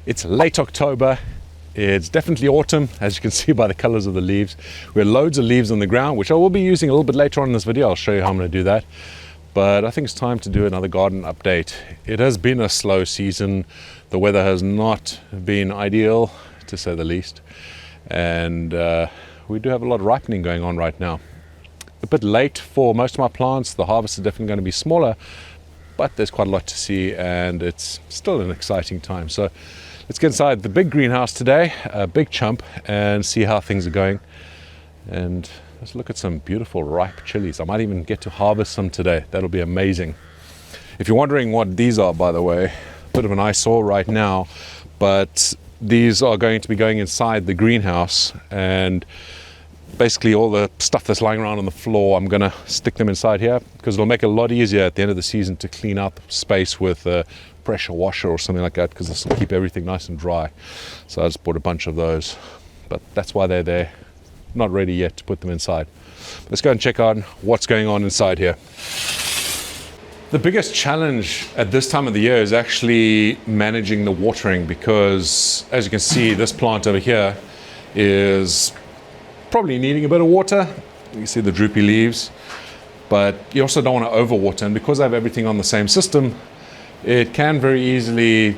It's late October. It's definitely autumn, as you can see by the colors of the leaves. We have loads of leaves on the ground, which I will be using a little bit later on in this video. I'll show you how I'm going to do that. But I think it's time to do another garden update. It has been a slow season. The weather has not been ideal, to say the least. And we do have a lot of ripening going on right now. A bit late for most of my plants. The harvest is definitely going to be smaller, but there's quite a lot to see, and it's still an exciting time. So let's get inside the big greenhouse today, a big chump, and see how things are going. And let's look at some beautiful ripe chilies. I might even get to harvest some today. That'll be amazing. If you're wondering what these are, by the way, a bit of an eyesore right now, but these are going to be going inside the greenhouse, and basically all the stuff that's lying around on the floor, I'm gonna stick them inside here because it'll make it a lot easier at the end of the season to clean out the space with a pressure washer or something like that, because this will keep everything nice and dry. So I just bought a bunch of those, but that's why they're there. Not ready yet to put them inside. Let's go and check out what's going on inside here. The biggest challenge at this time of the year is actually managing the watering, because as you can see, this plant over here is probably needing a bit of water. You can see the droopy leaves, but you also don't want to overwater. And because I have everything on the same system, it can very easily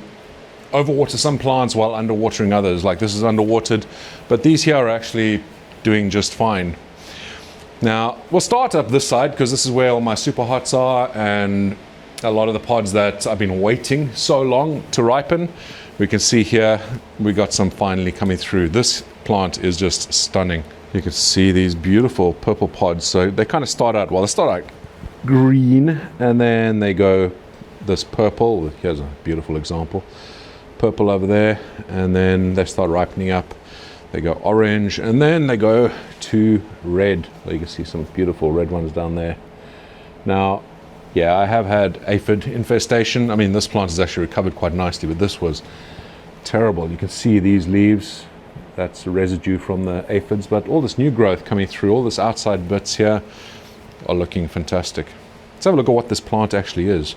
overwater some plants while underwatering others. Like this is underwatered, but these here are actually doing just fine. Now we'll start up this side because this is where all my Superhots are and a lot of the pods that I've been waiting so long to ripen. We can see here we got some finally coming through. This plant is just stunning. You can see these beautiful purple pods. So they kind of start out, well, they start out green and then they go this purple. Here's a beautiful example. Purple over there, and then they start ripening up. They go orange and then they go to red. So you can see some beautiful red ones down there. Now, yeah, I have had aphid infestation. I mean, this plant has actually recovered quite nicely, but this was terrible. You can see these leaves. That's residue from the aphids, but all this new growth coming through, all this outside bits here are looking fantastic. Let's have a look at what this plant actually is.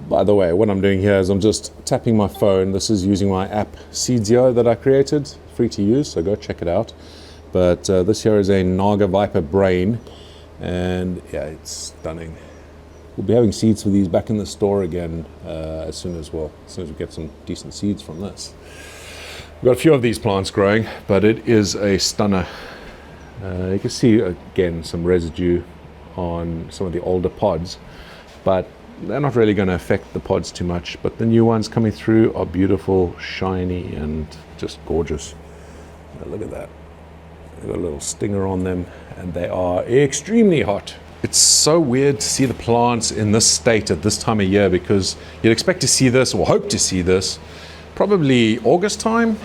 By the way, what I'm doing here is I'm just tapping my phone. This is using my app Seedsio that I created, free to use, so go check it out. But this here is a Naga Viper brain, and yeah, it's stunning. We'll be having seeds for these back in the store again as soon as we get some decent seeds from this. We've got a few of these plants growing, but it is a stunner. You can see again some residue on some of the older pods, but they're not really going to affect the pods too much. But the new ones coming through are beautiful, shiny, and just gorgeous. Now look at that. They've got a little stinger on them, and they are extremely hot. It's so weird to see the plants in this state at this time of year, because you'd expect to see this, or hope to see this, probably August time,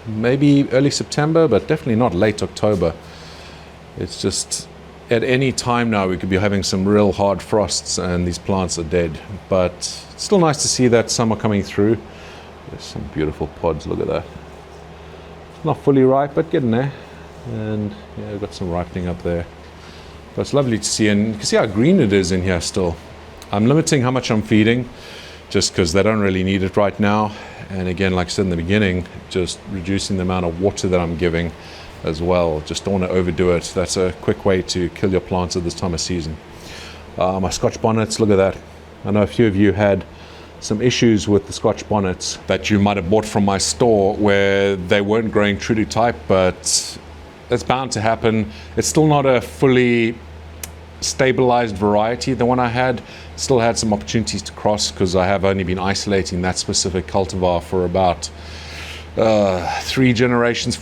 maybe early September, but definitely not late October. It's just at any time now we could be having some real hard frosts and these plants are dead. But it's still nice to see that some are coming through. There's some beautiful pods, look at that. Not fully ripe, but getting there. And yeah, we've got some ripening up there. But it's lovely to see, and you can see how green it is in here still. I'm limiting how much I'm feeding, just because they don't really need it right now. And again, like I said in the beginning, just reducing the amount of water that I'm giving as well. Just don't want to overdo it. That's a quick way to kill your plants at this time of season. My Scotch bonnets, look at that. I know a few of you had some issues with the Scotch bonnets that you might have bought from my store where they weren't growing true to type, but that's bound to happen. It's still not a fully stabilized variety. The one I had still had some opportunities to cross, because I have only been isolating that specific cultivar for about 4 generations.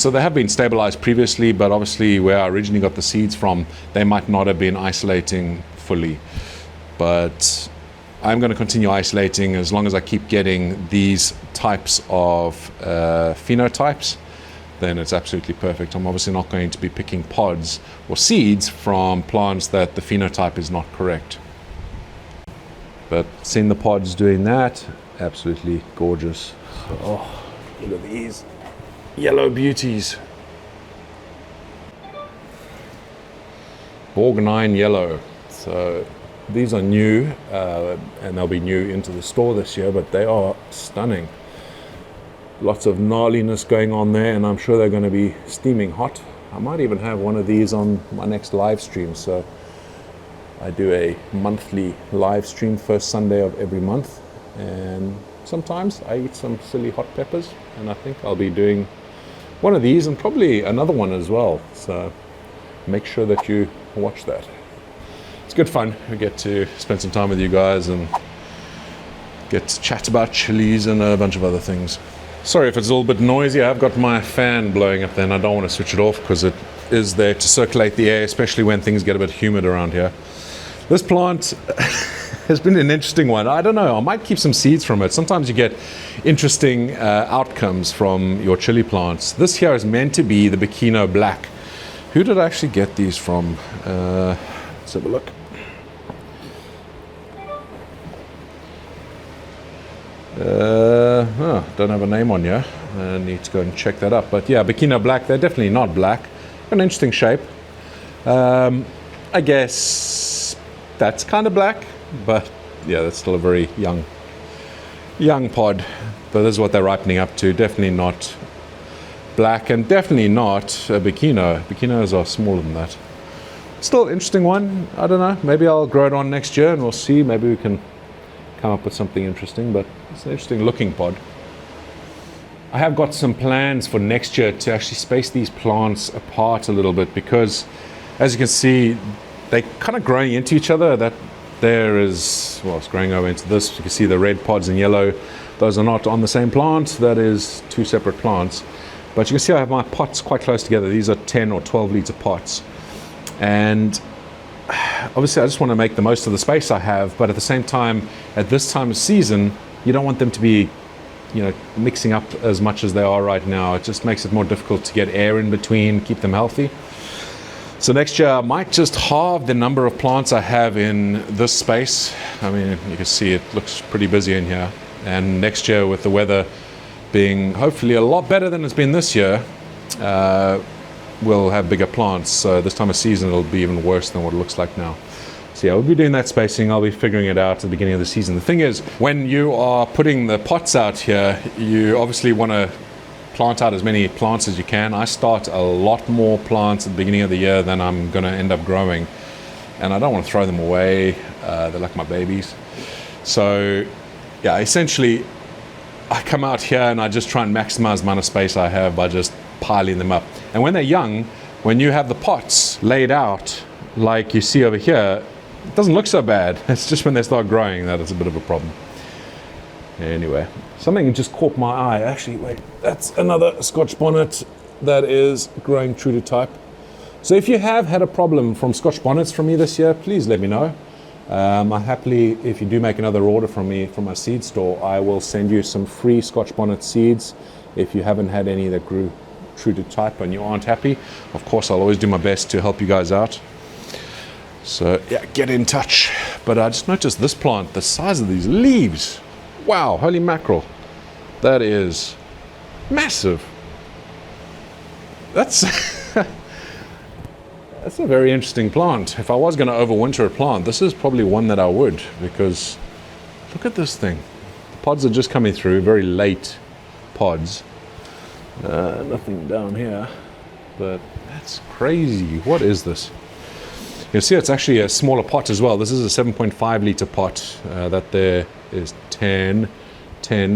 So they have been stabilized previously, but obviously where I originally got the seeds from, they might not have been isolating fully. But I'm going to continue isolating as long as I keep getting these types of phenotypes. Then it's absolutely perfect. I'm obviously not going to be picking pods or seeds from plants that the phenotype is not correct. But seeing the pods doing that, absolutely gorgeous. Oh, look at these yellow beauties. Borgnine yellow. So these are new, and they'll be new into the store this year, but they are stunning. Lots of gnarliness going on there, and I'm sure they're going to be steaming hot. I might even have one of these on my next live stream. So I do a monthly live stream first Sunday of every month, and sometimes I eat some silly hot peppers, and I think I'll be doing one of these and probably another one as well. So make sure that you watch that. It's good fun. We get to spend some time with you guys and get to chat about chilies and a bunch of other things. Sorry if it's a little bit noisy. I've got my fan blowing up there and I don't want to switch it off because it is there to circulate the air, especially when things get a bit humid around here. This plant has been an interesting one. I don't know, I might keep some seeds from it. Sometimes you get interesting outcomes from your chili plants. This here is meant to be the Bikino Black. Who did I actually get these from? Let's have a look. Don't have a name on here. I need to go and check that up. But yeah, Bikino Black, they're definitely not black. An interesting shape. I guess that's kind of black, but yeah, that's still a very young pod. But this is what they're ripening up to. Definitely not black, and definitely not a Bikino. Bikinos are smaller than that. Still interesting one. I don't know. Maybe I'll grow it on next year and we'll see. Maybe we can come up with something interesting, but it's an interesting looking pod. I have got some plans for next year to actually space these plants apart a little bit, because as you can see, they're kind of growing into each other. That there is, well, it's growing over into this. You can see the red pods in yellow. Those are not on the same plant. That is two separate plants. But you can see I have my pots quite close together. These are 10 or 12 litre pots. And obviously I just want to make the most of the space I have, but at the same time, at this time of season, you don't want them to be, you know, mixing up as much as they are right now. It just makes it more difficult to get air in between, keep them healthy. So next year I might just halve the number of plants I have in this space. I mean, you can see it looks pretty busy in here. And next year, with the weather being hopefully a lot better than it's been this year, we'll have bigger plants. So this time of season it'll be even worse than what it looks like now. So yeah, we'll be doing that spacing. I'll be figuring it out at the beginning of the season. The thing is, when you are putting the pots out here, you obviously want to plant out as many plants as you can. I start a lot more plants at the beginning of the year than I'm going to end up growing, and I don't want to throw them away. They're like my babies. So yeah, essentially I come out here and I just try and maximize the amount of space I have by just piling them up. And when they're young, when you have the pots laid out like you see over here, it doesn't look so bad. It's just when they start growing that it's a bit of a problem. Anyway, something just caught my eye. Actually, wait, that's another Scotch bonnet that is growing true to type. So if you have had a problem from Scotch bonnets from me this year, please let me know. I happily, if you do make another order from me from my seed store, I will send you some free Scotch bonnet seeds if you haven't had any that grew true to type and you aren't happy. Of course, I'll always do my best to help you guys out. So yeah, get in touch. But I just noticed this plant, the size of these leaves. Wow, holy mackerel. That is massive. That's that's a very interesting plant. If I was going to overwinter a plant, this is probably one that I would, because look at this thing. The pods are just coming through, very late pods. Nothing down here, but that's crazy. What is this? You see, it's actually a smaller pot as well. This is a 7.5 litre pot. That there is 10,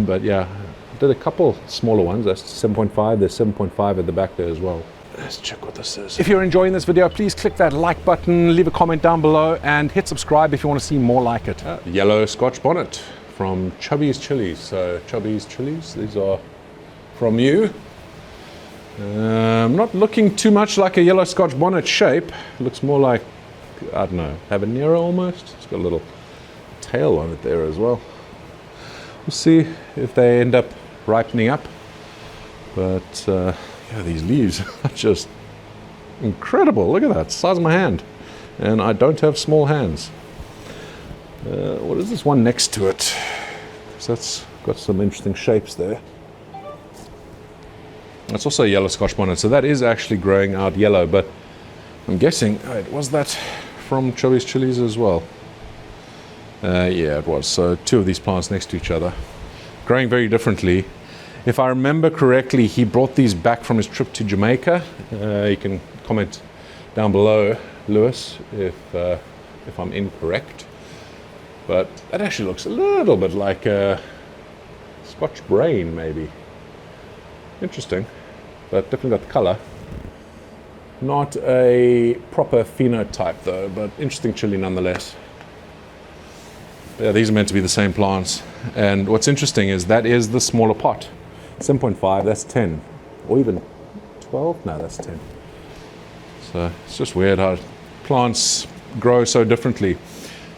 but yeah, I did a couple smaller ones. That's 7.5. There's 7.5 at the back there as well. Let's check what this is. If you're enjoying this video, please click that like button, leave a comment down below, and hit subscribe if you want to see more like it. Yellow Scotch bonnet from Chubby's Chillies. So Chubby's Chillies, these are from you. Not looking too much like a yellow Scotch bonnet shape. Looks more like, I don't know, habanero almost. It's got a little tail on it there as well. We'll see if they end up ripening up. But yeah, these leaves are just incredible. Look at that, size of my hand. And I don't have small hands. What is this one next to it? So that's got some interesting shapes there. It's also a yellow Scotch bonnet, so that is actually growing out yellow, but I'm guessing, was that from Chubby's Chillies as well? Yeah, it was. So two of these plants next to each other, growing very differently. If I remember correctly, he brought these back from his trip to Jamaica. You can comment down below, Lewis, if I'm incorrect. But that actually looks a little bit like a Scotch brain, maybe. Interesting, but definitely got the color. Not a proper phenotype though, but interesting chili nonetheless. Yeah, these are meant to be the same plants. And what's interesting is that is the smaller pot. 7.5, that's 10. Or even 12? No, that's 10. So it's just weird how plants grow so differently.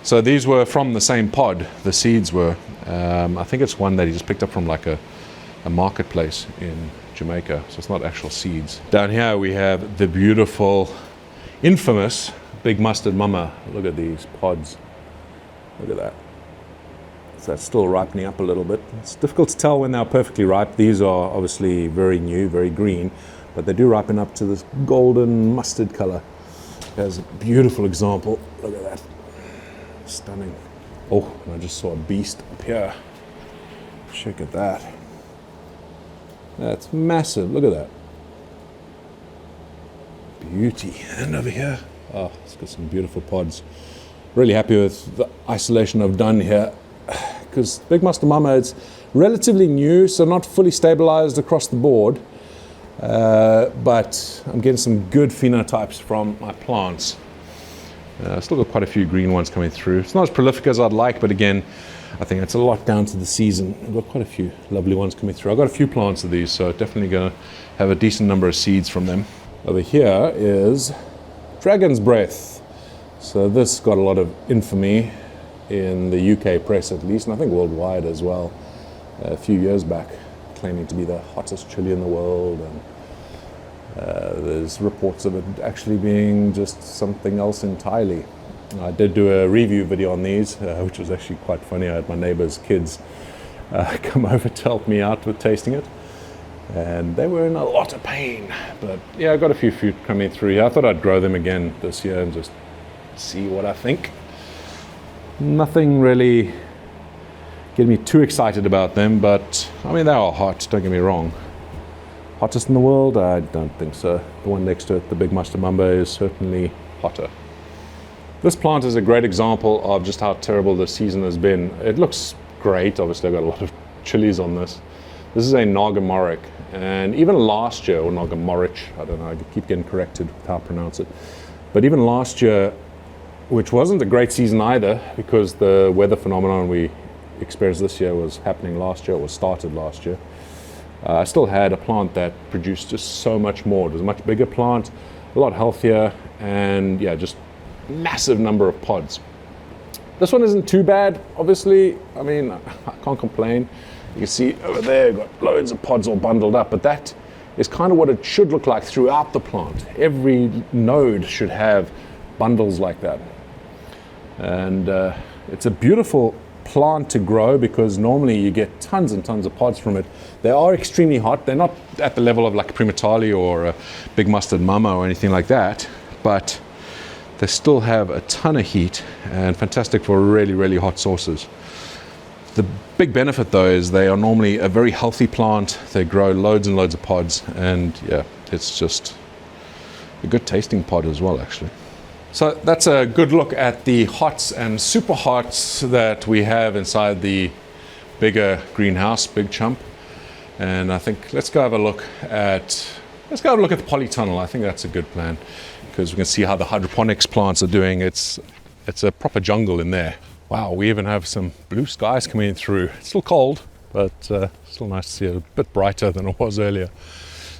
So these were from the same pod, the seeds were. I think it's one that he just picked up from like a marketplace in Jamaica. So it's not actual seeds. Down here we have the beautiful, infamous Big Mustard Mama. Look at these pods. Look at that. So that's still ripening up a little bit. It's difficult to tell when they're perfectly ripe. These are obviously very new, very green, but they do ripen up to this golden mustard color. There's a beautiful example. Look at that. Stunning. Oh, and I just saw a beast up here. Check at that. That's massive. Look at that. Beauty. And over here. Oh, it's got some beautiful pods. Really happy with the isolation I've done here. Because Big Mustard Mama, it's relatively new, so not fully stabilized across the board. But I'm getting some good phenotypes from my plants. Still got quite a few green ones coming through. It's not as prolific as I'd like, but again, I think it's a lot down to the season. I've got quite a few lovely ones coming through. I've got a few plants of these, so definitely going to have a decent number of seeds from them. Over here is Dragon's Breath. So this got a lot of infamy in the UK press at least, and I think worldwide as well, a few years back, claiming to be the hottest chili in the world, and there's reports of it actually being just something else entirely. I did do a review video on these, which was actually quite funny. I had my neighbor's kids come over to help me out with tasting it, and they were in a lot of pain. But yeah, I got a few fruit coming through here. I thought I'd grow them again this year and just see what I think. Nothing really getting me too excited about them, but I mean, they are hot, don't get me wrong. Hottest in the world? I don't think so. The one next to it, the Big Mustard Mama, is certainly hotter. This plant is a great example of just how terrible the season has been. It looks great. Obviously, I've got a lot of chilies on this. This is a Nagamoric, and even last year, or Nagamorich, I don't know, I keep getting corrected with how I pronounce it. But even last year, which wasn't a great season either, because the weather phenomenon we experienced this year was happening last year, or started last year. I still had a plant that produced just so much more. It was a much bigger plant, a lot healthier, and yeah, just massive number of pods. This one isn't too bad, obviously. I mean, I can't complain. You can see over there, got loads of pods all bundled up, but that is kind of what it should look like throughout the plant. Every node should have bundles like that. And it's a beautiful plant to grow because normally you get tons and tons of pods from it. They are extremely hot. They're not at the level of like Primatali or a Big Mustard Mama or anything like that, but they still have a ton of heat and fantastic for really, really hot sauces. The big benefit though is they are normally a very healthy plant. They grow loads and loads of pods, and yeah, it's just a good tasting pod as well actually. So that's a good look at the hots and super hots that we have inside the bigger greenhouse, Big Chump. And I think let's go have a look at the polytunnel. I think that's a good plan because we can see how the hydroponics plants are doing. It's a proper jungle in there. Wow, we even have some blue skies coming through. It's still cold, but still nice to see it a bit brighter than it was earlier.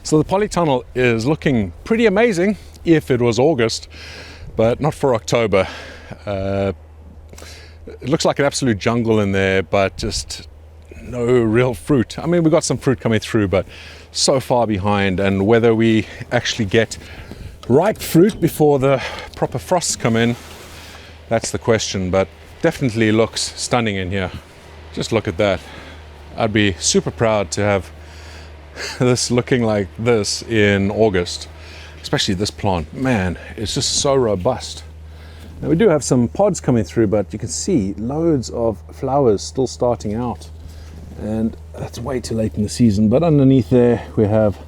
So the polytunnel is looking pretty amazing if it was August, but not for October. It looks like an absolute jungle in there, but just no real fruit. I mean, we got some fruit coming through, but so far behind. And whether we actually get ripe fruit before the proper frosts come in, that's the question. But definitely looks stunning in here. Just look at that. I'd be super proud to have this looking like this in August. Especially this plant, man, it's just so robust. Now we do have some pods coming through, but you can see loads of flowers still starting out. and that's way too late in the season. But underneath there we have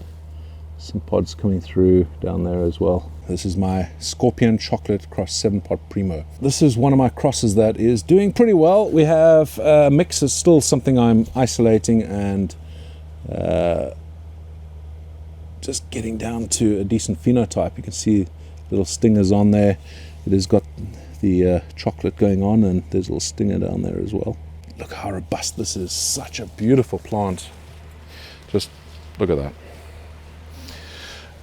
some pods coming through down there as well. This is my Scorpion Chocolate Cross 7-Pot Primo. This is one of my crosses that is doing pretty well. We have mix is still something I'm isolating and just getting down to a decent phenotype. You can see little stingers on there. It has got the chocolate going on, and there's a little stinger down there as well. Look how robust this is. Such a beautiful plant. Just look at that.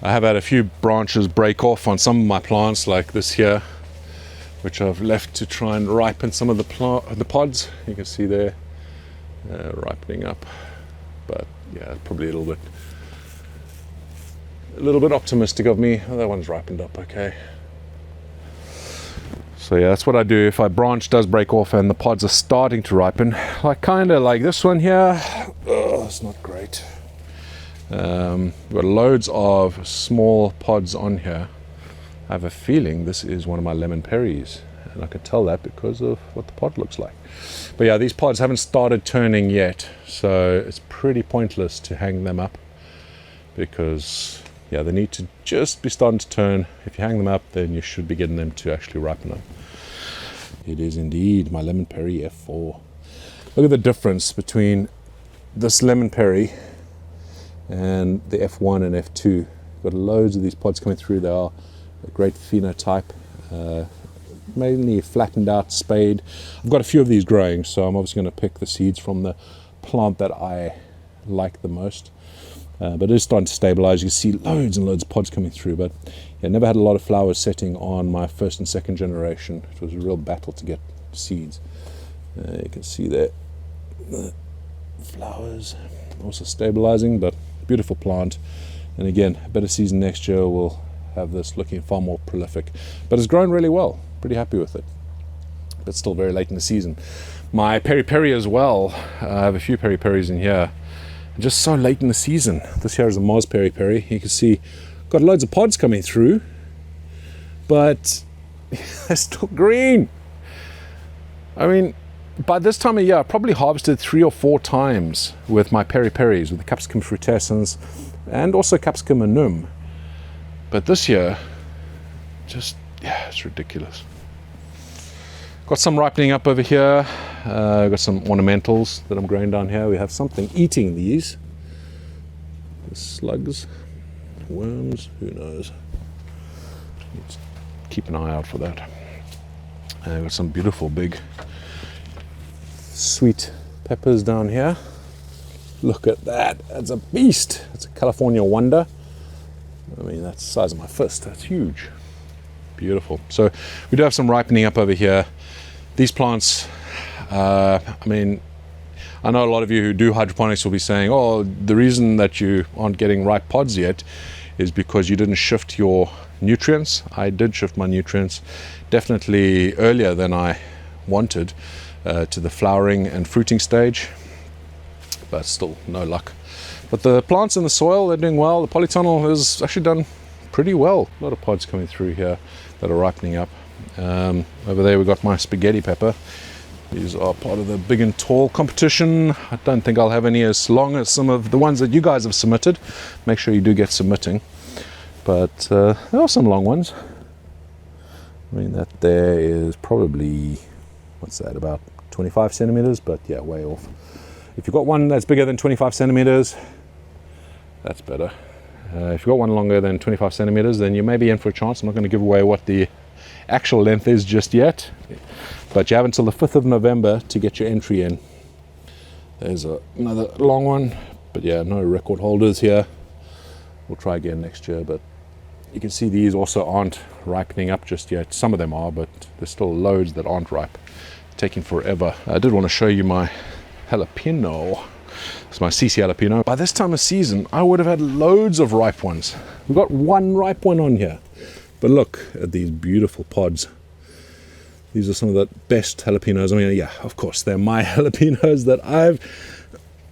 I have had a few branches break off on some of my plants, like this here, which I've left to try and ripen some of the pods. You can see there ripening up, but yeah, probably a little bit optimistic of me. Oh, that one's ripened up okay. So yeah, that's what I do if a branch does break off and the pods are starting to ripen, like kind of like this one here. Oh, it's not great. We've got loads of small pods on here. I have a feeling this is one of my lemon Piris, and I can tell that because of what the pod looks like. But yeah, these pods haven't started turning yet, so it's pretty pointless to hang them up, because yeah, they need to just be starting to turn. If you hang them up, then you should be getting them to actually ripen up. It is indeed my lemon Piri F4. Look at the difference between this lemon Piri and the F1 and F2. Got loads of these pods coming through. They are a great phenotype, mainly flattened out, spade. I've got a few of these growing, so I'm obviously going to pick the seeds from the plant that I like the most. But it is starting to stabilize. You can see loads and loads of pods coming through, but yeah, never had a lot of flowers setting on my first and second generation. It was a real battle to get seeds. You can see there the flowers also stabilizing, but beautiful plant. And again, a better season next year. We'll have this looking far more prolific, but it's grown really well. Pretty happy with it, but still very late in the season. My peri-peri as well. I have a few peri-peris in here, just so late in the season. This here is a Moz peri-peri. You can see got loads of pods coming through, but they're still green. I mean, by this time of year, I probably harvested 3 or 4 times with my peri-peris, with the Capsicum frutescens and also Capsicum annuum. But this year, just, yeah, it's ridiculous. Got some ripening up over here. Got some ornamentals that I'm growing down here. We have something eating these. The slugs, worms, who knows. Let's keep an eye out for that. Got some beautiful big sweet peppers down here. Look at that, that's a beast. It's a California Wonder. I mean, that's the size of my fist. That's huge. Beautiful. So we do have some ripening up over here. These plants, I mean, I know a lot of you who do hydroponics will be saying, oh, the reason that you aren't getting ripe pods yet is because you didn't shift your nutrients. I did shift my nutrients definitely earlier than I wanted to the flowering and fruiting stage, but still no luck. But the plants in the soil, they're doing well. The polytunnel has actually done pretty well. A lot of pods coming through here that are ripening up. Over there we've got my spaghetti pepper. These are part of the big and tall competition. I don't think I'll have any as long as some of the ones that you guys have submitted. Make sure you do get submitting. But there are some long ones. I mean, that there is probably, what's that, about 25 centimeters, but yeah, way off. If you've got one that's bigger than 25 centimeters, that's better. If you've got one longer than 25 centimeters, then you may be in for a chance. I'm not going to give away what the actual length is just yet, but you have until the 5th of November to get your entry in. There's another long one, but yeah, no record holders here. We'll try again next year, but you can see these also aren't ripening up just yet. Some of them are, but there's still loads that aren't ripe, taking forever. I did want to show you my jalapeno. It's my CC jalapeno. By this time of season, I would have had loads of ripe ones. We've got one ripe one on here, but look at these beautiful pods. These are some of the best jalapenos. I mean, yeah, of course, they're my jalapenos that I've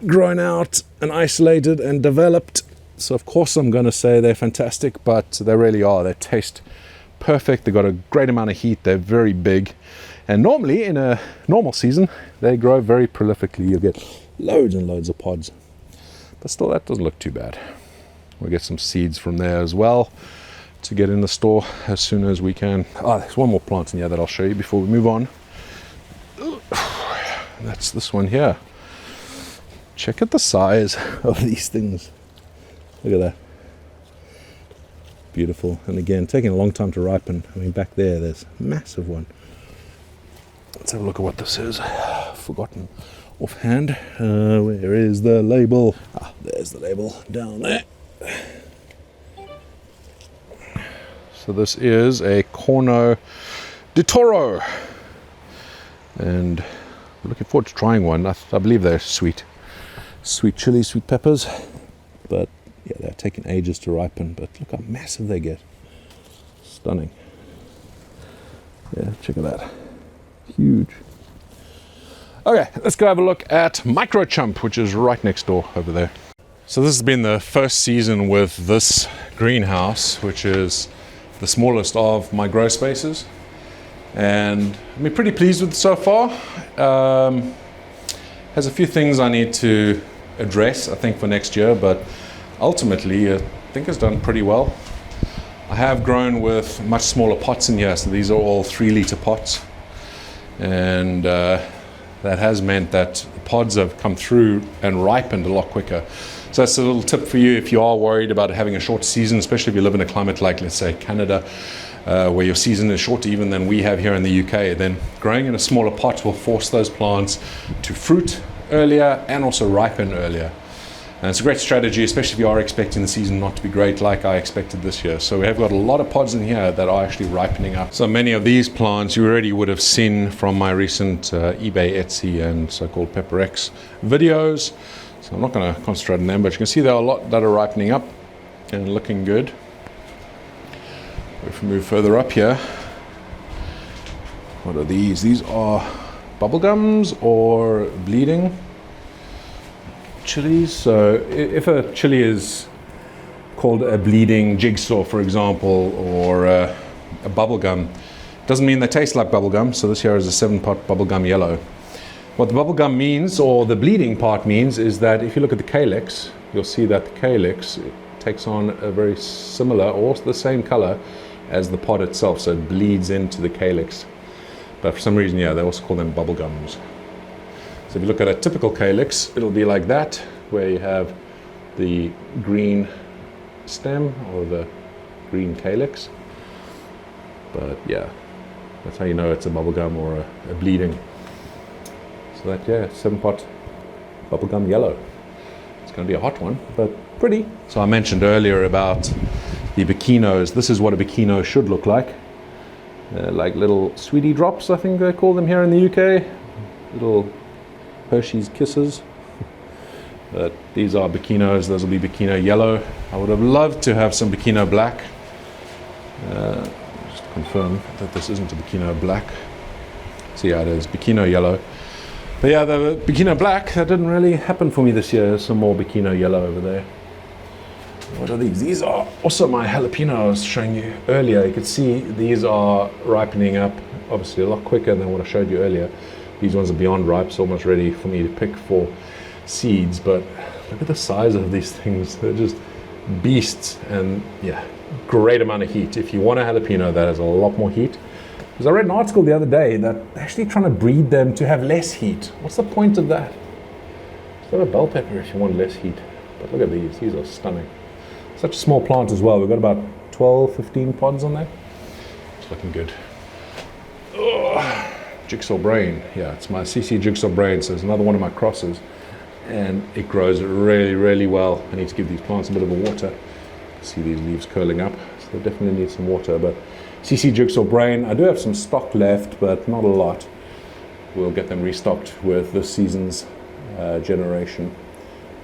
grown out and isolated and developed. So of course I'm going to say they're fantastic, but they really are. They taste perfect. They've got a great amount of heat. They're very big. And normally in a normal season, they grow very prolifically. You'll get loads and loads of pods. But still, that doesn't look too bad. We'll get some seeds from there as well to get in the store as soon as we can. Oh, there's one more plant in here that I'll show you before we move on. That's this one here. Check out the size of these things. Look at that. Beautiful. And again, taking a long time to ripen. I mean, back there's a massive one. Let's have a look at what this is. Forgotten offhand. Where is the label? Ah, there's the label down there. So this is a Corno di Toro, and I'm looking forward to trying one. I believe they're sweet chili, sweet peppers, but yeah, they're taking ages to ripen. But look how massive they get. Stunning. Yeah, check it out. Huge. Okay, let's go have a look at Chump, which is right next door over there. So this has been the first season with this greenhouse, which is the smallest of my grow spaces, and I'm pretty pleased with it so far. Has a few things I need to address, I think, for next year, but ultimately I think it's done pretty well. I have grown with much smaller pots in here, so these are all 3-litre pots, and that has meant that the pods have come through and ripened a lot quicker. So that's a little tip for you if you are worried about having a short season, especially if you live in a climate like, let's say, Canada, where your season is shorter even than we have here in the UK. Then growing in a smaller pot will force those plants to fruit earlier and also ripen earlier. And it's a great strategy, especially if you are expecting the season not to be great like I expected this year. So we have got a lot of pods in here that are actually ripening up. So many of these plants you already would have seen from my recent eBay, Etsy, and so-called Pepper X videos. So I'm not going to concentrate on them, but you can see there are a lot that are ripening up and looking good. If we move further up here, what are these? These are bubblegums or bleeding chilies. So if a chili is called a bleeding jigsaw, for example, or a bubblegum, it doesn't mean they taste like bubblegum. So this here is a 7-pot bubblegum yellow. What the bubblegum means, or the bleeding part means, is that if you look at the calyx, you'll see that the calyx takes on a very similar or the same color as the pod itself, so it bleeds into the calyx. But for some reason, yeah, they also call them bubblegums. So if you look at a typical calyx, it'll be like that, where you have the green stem or the green calyx. But yeah, that's how you know it's a bubblegum or a bleeding. So that, yeah, 7-pot bubblegum yellow. It's going to be a hot one, but pretty. So I mentioned earlier about the bikinos. This is what a bikino should look like. Like little sweetie drops, I think they call them here in the UK. Little Hershey's Kisses. But these are bikinos. Those will be bikino yellow. I would have loved to have some bikino black. Just confirm that this isn't a bikino black. So yeah, it is bikino yellow. But yeah, the bikino black, that didn't really happen for me this year. There's some more bikino yellow over there. What are these? These are also my jalapeno I was showing you earlier. You could see these are ripening up, obviously a lot quicker than what I showed you earlier. These ones are beyond ripe, so almost ready for me to pick for seeds. But look at the size of these things. They're just beasts, and yeah, great amount of heat. If you want a jalapeno that has a lot more heat, because I read an article the other day that they're actually trying to breed them to have less heat. What's the point of that? It's not a bell pepper if you want less heat. But look at these. These are stunning. Such a small plant as well. We've got about 12, 15 pods on there. It's looking good. Oh, jigsaw brain. Yeah, it's my CC jigsaw brain. So it's another one of my crosses. And it grows really, really well. I need to give these plants a bit of a water. See these leaves curling up. So they definitely need some water. But CC jigsaw brain, I do have some stock left, but not a lot. We'll get them restocked with this season's generation,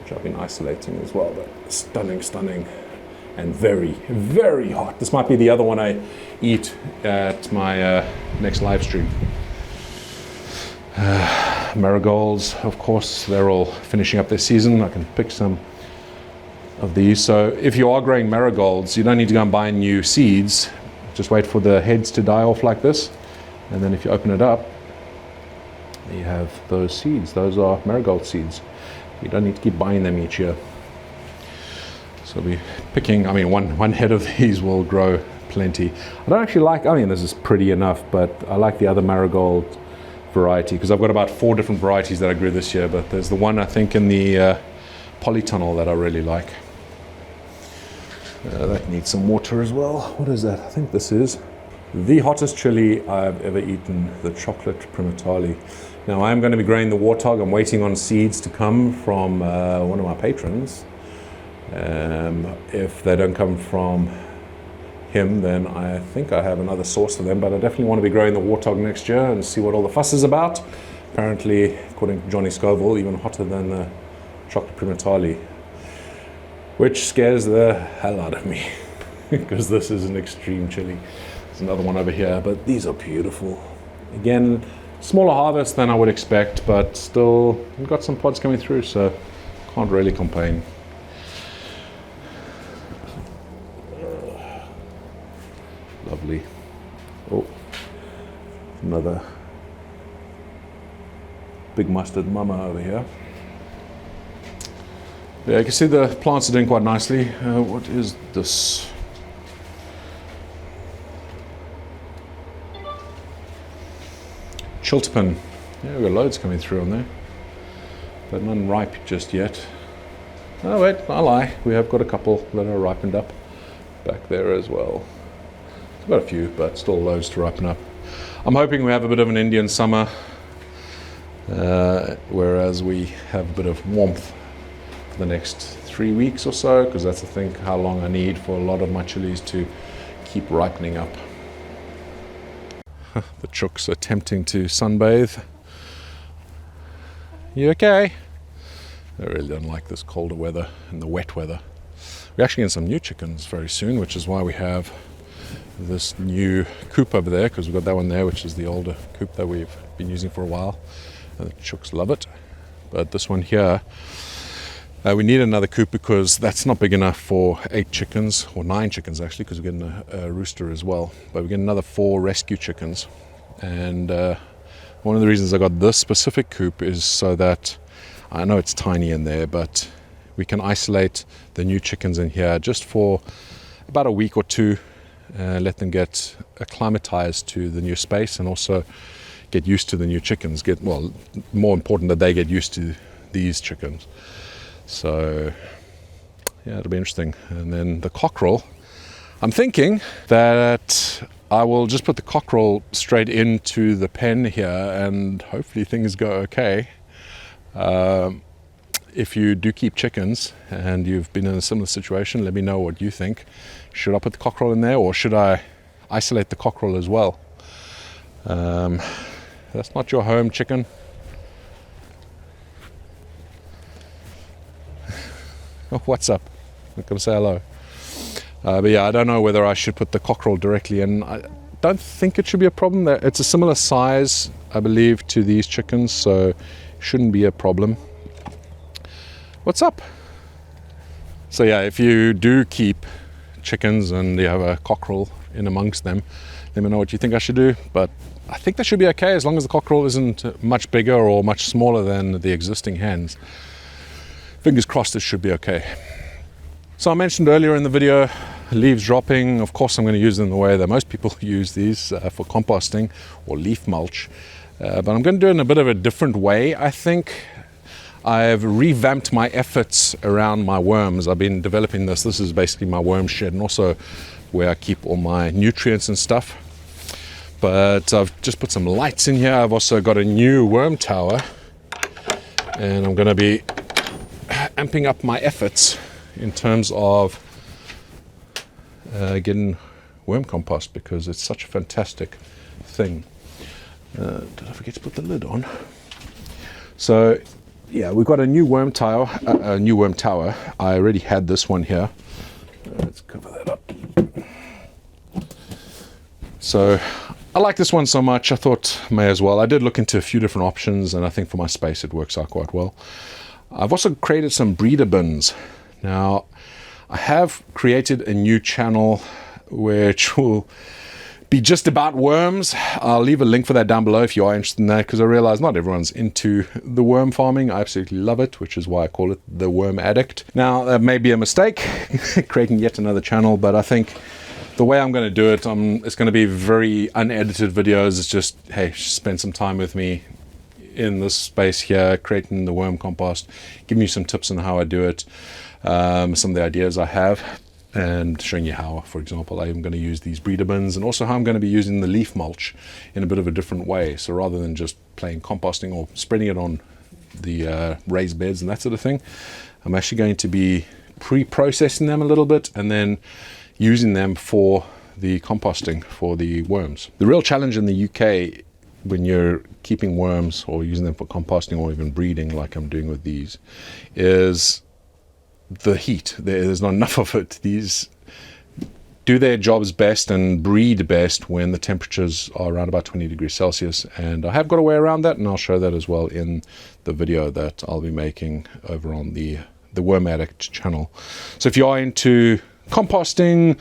which I've been isolating as well. But stunning, stunning, and very, very hot. This might be the other one I eat at my next live stream. Marigolds, of course, they're all finishing up their season. I can pick some of these. So if you are growing marigolds, you don't need to go and buy new seeds. Just wait for the heads to die off like this, and then if you open it up, There you have those seeds. Those are marigold seeds. You don't need to keep buying them each year. So I'll be picking, I mean, one head of these will grow plenty. I don't actually like, I mean, this is pretty enough, but I like the other marigold variety because I've got about 4 different varieties that I grew this year, but there's the one I think in the polytunnel that I really like. That needs some water as well. What is that? I think this is the hottest chili I've ever eaten, the chocolate primatali. Now I am going to be growing the warthog. I'm waiting on seeds to come from one of my patrons. If they don't come from him, then I think I have another source for them, but I definitely want to be growing the warthog next year and see what all the fuss is about. Apparently, according to Johnny Scoville, even hotter than the chocolate primatali, which scares the hell out of me because this is an extreme chili. There's another one over here, but these are beautiful. Again, smaller harvest than I would expect, but still we've got some pods coming through, so can't really complain. Lovely. Oh, another big mustard mama over here. Yeah, you can see the plants are doing quite nicely. What is this? Chiltepin. Yeah, we've got loads coming through on there, but none ripe just yet. Oh wait, I lie. We have got a couple that are ripened up back there as well. Got a few, but still loads to ripen up. I'm hoping we have a bit of an Indian summer, whereas we have a bit of warmth for the next 3 weeks or so, because that's I think how long I need for a lot of my chilies to keep ripening up. The chooks are attempting to sunbathe. You okay? They really don't like this colder weather and the wet weather. We're actually getting some new chickens very soon, which is why we have this new coop over there, because we've got that one there, which is the older coop that we've been using for a while. The chooks love it. But this one here, we need another coop because that's not big enough for 8 chickens, or 9 chickens actually, because we're getting a rooster as well. But we're getting another 4 rescue chickens. And one of the reasons I got this specific coop is so that, I know it's tiny in there, but we can isolate the new chickens in here just for about a week or 2. Let them get acclimatized to the new space and also get used to the new chickens. Well, more important that they get used to these chickens. So yeah, it'll be interesting. And then the cockerel, I'm thinking that I will just put the cockerel straight into the pen here and hopefully things go okay. If you do keep chickens and you've been in a similar situation, let me know what you think. Should I put the cockerel in there, or should I isolate the cockerel as well? That's not your home, chicken. Oh, what's up? I'm going to say hello. But yeah, I don't know whether I should put the cockerel directly in. I don't think it should be a problem. It's a similar size, I believe, to these chickens, so it shouldn't be a problem. What's up? So yeah, if you do keep chickens and you have a cockerel in amongst them, let me know what you think I should do. But I think that should be okay as long as the cockerel isn't much bigger or much smaller than the existing hens. Fingers crossed this should be okay. So I mentioned earlier in the video, leaves dropping. Of course I'm going to use them the way that most people use these for composting or leaf mulch. But I'm going to do it in a bit of a different way, I think. I've revamped my efforts around my worms. I've been developing this. This is basically my worm shed and also where I keep all my nutrients and stuff. But I've just put some lights in here. I've also got a new worm tower and I'm going to be amping up my efforts in terms of getting worm compost because it's such a fantastic thing. Did I forget to put the lid on? So yeah, we've got a new worm tower. I already had this one here. Let's cover that up. So I like this one so much, I thought may as well. I did look into a few different options, and I think for my space it works out quite well. I've also created some breeder bins. Now, I have created a new channel which will be just about worms. I'll leave a link for that down below if you are interested in that, because I realize not everyone's into the worm farming. I absolutely love it, which is why I call it the Worm Addict. Now, that may be a mistake, creating yet another channel, but I think the way I'm going to do it, it's going to be very unedited videos. It's just, hey, spend some time with me in this space here, creating the worm compost, giving you some tips on how I do it, some of the ideas I have, and showing you how, for example, I'm going to use these breeder bins, and also how I'm going to be using the leaf mulch in a bit of a different way. So rather than just plain composting or spreading it on the raised beds and that sort of thing, I'm actually going to be pre-processing them a little bit and then using them for the composting for the worms. The real challenge in the UK when you're keeping worms or using them for composting or even breeding like I'm doing with these is the heat. There's not enough of it. These do their jobs best and breed best when the temperatures are around about 20 degrees Celsius, and I have got a way around that, and I'll show that as well in the video that I'll be making over on the Worm Addict channel. So if you are into composting,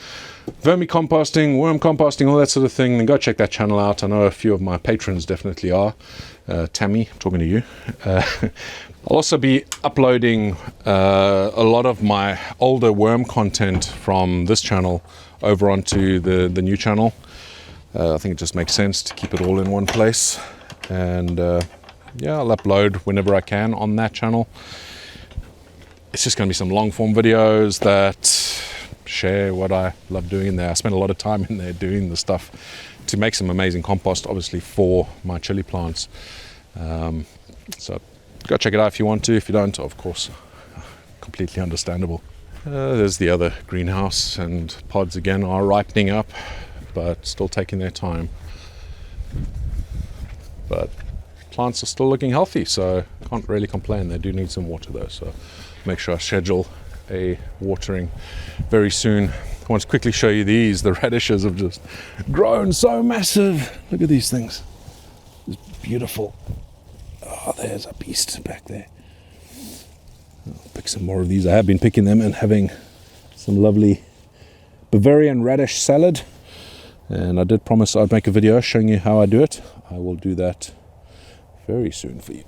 vermicomposting, worm composting, all that sort of thing, then go check that channel out. I know a few of my patrons definitely are. Tammy, I'm talking to you. I'll also be uploading a lot of my older worm content from this channel over onto the new channel. I think it just makes sense to keep it all in one place, and yeah, I'll upload whenever I can on that channel. It's just going to be some long form videos that share what I love doing in there. I spend a lot of time in there doing the stuff to make some amazing compost, obviously, for my chili plants. So go check it out if you want to. If you don't, of course, completely understandable. There's the other greenhouse, and pods again are ripening up, but still taking their time. But plants are still looking healthy, so can't really complain. They do need some water though, so make sure I schedule a watering very soon. I want to quickly show you these. The radishes have just grown so massive. Look at these things. It's beautiful. Oh, there's a beast back there. I'll pick some more of these. I have been picking them and having some lovely Bavarian radish salad. And I did promise I'd make a video showing you how I do it. I will do that very soon for you.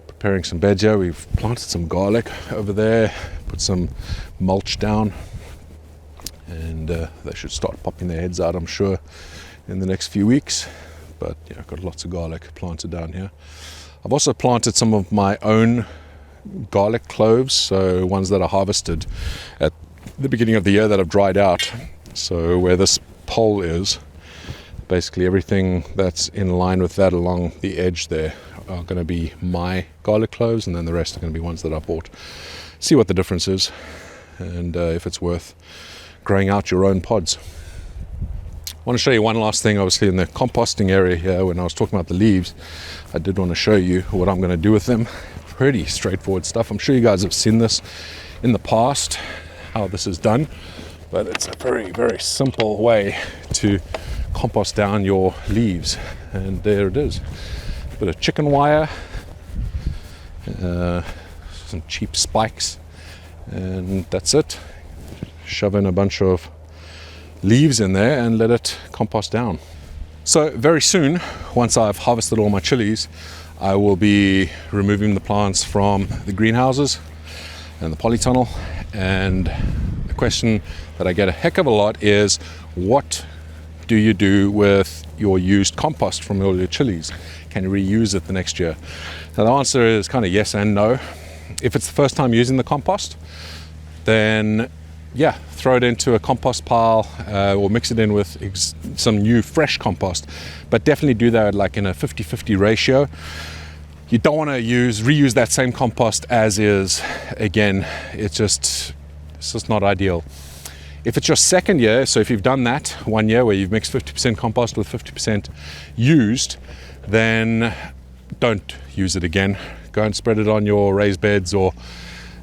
Preparing some veggie. We've planted some garlic over there, put some mulch down, and they should start popping their heads out, I'm sure, in the next few weeks. But yeah, I've got lots of garlic planted down here. I've also planted some of my own garlic cloves, so ones that I harvested at the beginning of the year that have dried out. So where this pole is, basically everything that's in line with that along the edge there are going to be my garlic cloves, and then the rest are going to be ones that I bought. See what the difference is, and if it's worth growing out your own pods. I want to show you one last thing. Obviously in the composting area here, when I was talking about the leaves, I did want to show you what I'm going to do with them. Pretty straightforward stuff. I'm sure you guys have seen this in the past, how this is done, but it's a very, very simple way to compost down your leaves. And there it is. Bit of chicken wire, some cheap spikes, and that's it. Shove in a bunch of leaves in there and let it compost down. So very soon, once I've harvested all my chilies, I will be removing the plants from the greenhouses and the polytunnel. And the question that I get a heck of a lot is, what do you do with your used compost from all your chilies? Can you reuse it the next year? Now the answer is kind of yes and no. If it's the first time using the compost, then yeah, throw it into a compost pile or mix it in with some new fresh compost, but definitely do that like in a 50-50 ratio. You don't want to reuse that same compost as is again. It's just not ideal. If it's your second year, so if you've done that 1 year where you've mixed 50% compost with 50% used, then don't use it again. Go and spread it on your raised beds, or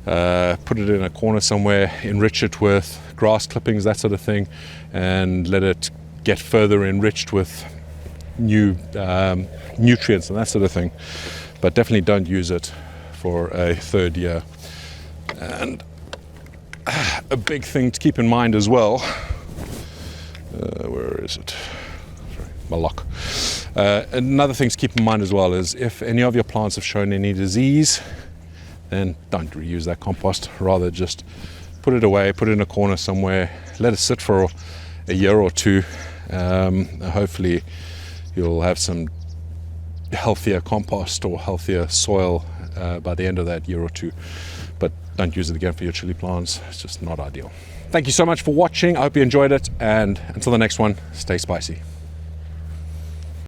put it in a corner somewhere, enrich it with grass clippings, that sort of thing, and let it get further enriched with new nutrients and that sort of thing. But definitely don't use it for a third year. And a big thing to keep in mind as well, Where is it? Sorry, my lock. Another thing to keep in mind as well is if any of your plants have shown any disease, then don't reuse that compost. Rather just put it away, put it in a corner somewhere, let it sit for a year or two. Hopefully you'll have some healthier compost or healthier soil by the end of that year or two. But don't use it again for your chili plants. It's just not ideal. Thank you so much for watching. I hope you enjoyed it, and until the next one, stay spicy.